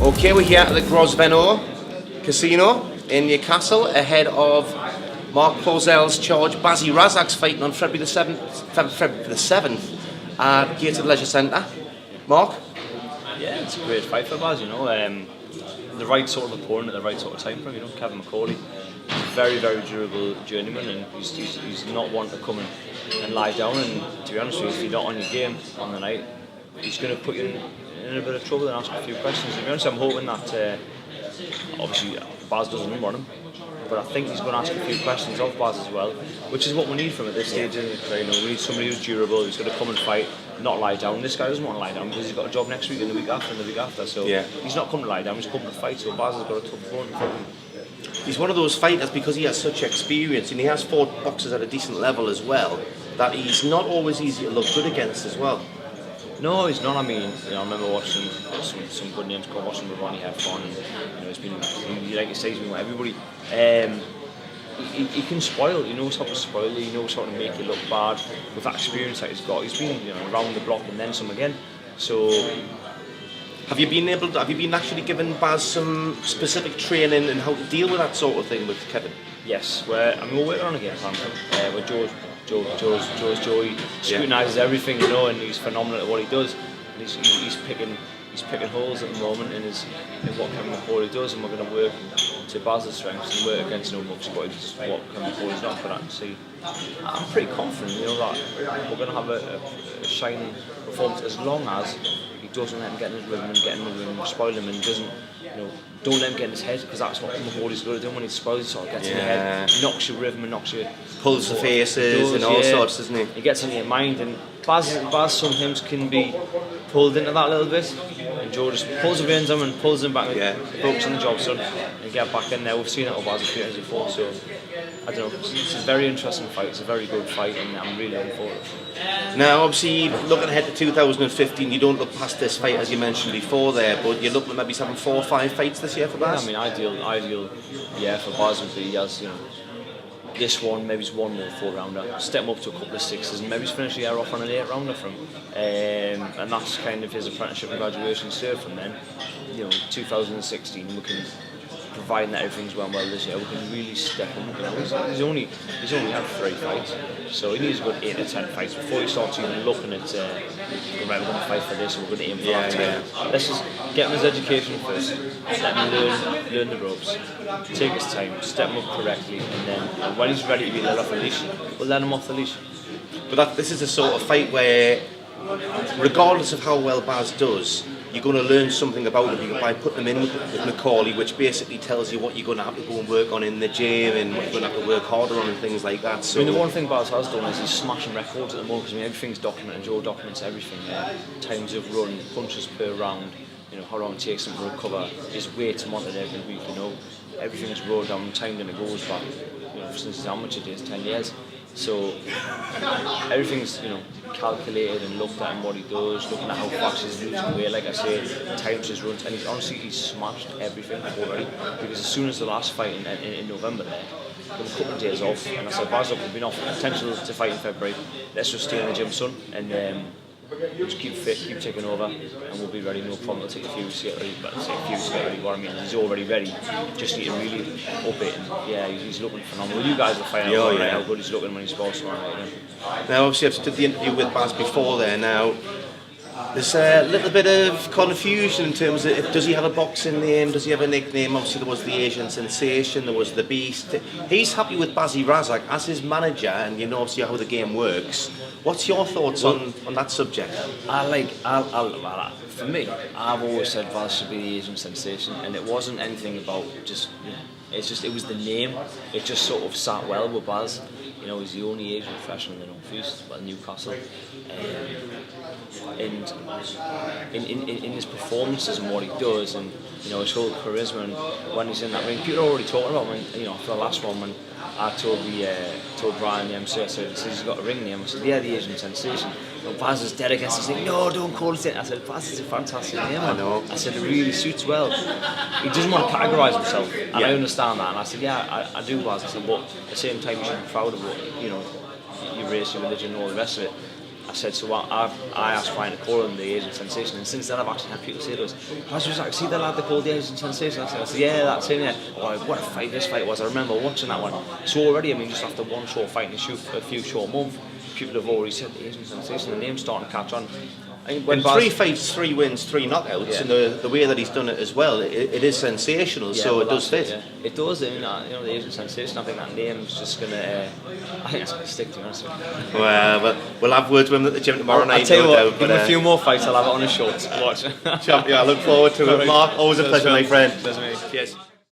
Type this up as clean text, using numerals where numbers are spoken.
Okay, we're here at the CLAUZEL Casino in Newcastle ahead of Mark CLAUZEL's charge. Bazzy Razak's fighting on February the 7th at Gated Leisure Centre. Mark? Yeah, it's a great fight for Baz, you know. The right sort of opponent at the right sort of time for him, you know. Kevin McCauley, very, very durable journeyman, and he's not one to come and lie down. And to be honest with you, if you're not on your game on the night, he's going to put you in a bit of trouble and ask a few questions. To be honest, I'm hoping that obviously Baz doesn't run him, but I think he's going to ask a few questions of Baz as well, which is what we need from at this stage in the career. You know, we need somebody who's durable, who's going to come and fight, not lie down. This guy doesn't want to lie down because he's got a job next week and the week after and the week after. So he's not coming to lie down, he's coming to fight. So Baz has got a tough opponent for him. He's one of those fighters, because he has such experience and he has fought boxers at a decent level as well, that he's not always easy to look good against as well. No, he's not. I mean, you know, I remember watching some good names come watching with Ronnie Heffron, and you know, like you say, he's been with everybody. He can spoil. He knows how to spoil you. He knows how to make you look bad with that experience that he's got. He's been, you know, around the block and then some again. So, have you been actually given Baz some specific training in how to deal with that sort of thing with Kevin? Yes, we're working on a game plan. With Joe he scrutinises everything, you know, and he's phenomenal at what he does. And he's picking holes at the moment in what Kevin McCauley does, and we're going to work to Baz's strengths and work against him obviously what Kevin McCauley's not good at. And see, I'm pretty confident, you know, that we're going to have a shining performance as long as he doesn't let him get in his rhythm and spoil him, and doesn't, you know, don't let him get in his head, because that's what McCauley's good at doing. When he spoils, he sort of gets in your head, knocks your rhythm and knocks your pulls the faces and all sorts, doesn't he? He gets into your mind, and Baz sometimes can be pulled into that a little bit, and Joe just pulls the reins on him and pulls him back, focus on the job, son, and get back in there. We've seen it with Baz a few times before, so I don't know, it's a very interesting fight, it's a very good fight, and I'm really looking forward to it. Now, obviously, looking ahead to 2015, you don't look past this fight, as you mentioned before there, but you're looking at maybe having 4 or 5 fights this year for Baz? Yeah, I mean, ideal, yeah, for Baz would be, as you know, this one, maybe it's one more 4-rounder, step him up to a couple of 6s, and maybe he's finish the year off on an 8-rounder from him. And that's kind of his apprenticeship and graduation cert from then. You know, 2016, we can, providing that everything's went well this year, we can really step him up. You know, he's only had 3 fights, so he needs a good 8 or 10 fights before he starts even looking at, right, we're going to fight for this, or we're going to aim for that time. Let's just get him his education first, let him learn the ropes, take his time, step him up correctly, and then when he's ready to be let off the leash, we'll let him off the leash. But this is a sort of fight where, regardless of how well Baz does, you're going to learn something about him by putting him in with McCauley, which basically tells you what you're going to have to go and work on in the gym and what you're going to have to work harder on and things like that. So, I mean, the one thing Baz has done is he's smashing records at the moment, because I mean, everything's documented. Joe documents everything. Times of run, punches per round, you know, how long it takes him to recover, his weight monitored every week, you know, everything's wrote down, timed, and it goes back, you know, since his amateur days, 10 years. So everything's, you know, calculated and looked at, and what he does, looking at how fast he's losing weight, like I say, times his runs, and he's smashed everything already, because as soon as the last fight in November there, there were a couple of days off, and I said, Baz, look, we've been off, potential to fight in February, let's just stay in the gym, son, and just keep fit, keep taking over, and we'll be ready, no problem. It'll take a few weeks to get ready, but say a few weeks to get ready, what I mean, he's already ready, just need to really up it, and yeah, he's looking phenomenal. You guys will find out how good he's looking when he's sports tomorrow night. Now, obviously, I've did the interview with Baz before there. Now, there's a little bit of confusion in terms of, does he have a boxing name, does he have a nickname? Obviously there was the Asian Sensation, there was the Beast. He's happy with Bazzy Razak as his manager, and you know obviously how the game works. What's your thoughts on that subject? For me, I've always said Baz should be the Asian Sensation, and it wasn't anything about just, you know, it was the name. It just sort of sat well with Baz. You know, he's the only Asian professional in the North East, well, Newcastle. And in his performances and what he does, and you know, his whole charisma, and when he's in that ring, people are already talking about when, you know, for the last one, when I told Brian, the MC, I said he's got a ring name. I said, yeah, the Asian Sensation. And Baz was dead against it. He said, no, don't call it. I said, Baz is a fantastic name. I know. I said, it really suits well. He doesn't want to categorise himself, and I understand that. And I said, yeah, I do, Baz. I said, but at the same time, you should be proud of what, you know, your race, your religion, and all the rest of it. I said, so I asked Ryan to call him the Asian Sensation, and since then I've actually had people say to us, I was like, see the lad they called the Asian Sensation? I said, yeah, that's him, yeah. Oh, what a fight this fight was, I remember watching that one. So already, I mean, just after one short fight and a few short months, people have already said the Asian Sensation, the name's starting to catch on. In 3 fights, 3 wins, 3 knockouts, and the way that he's done it as well, it is sensational, so it does fit. It does, I mean, the Asian Sensation, I think that name's just going to, I think it's going to stick, to be honest with you. Well, but we'll have words with him at the gym tomorrow night. I'll tell you what, give him a few more fights, I'll have it on his shorts. Watch. Yeah, I look forward to it, Mark. Always a pleasure, my friend. Cheers.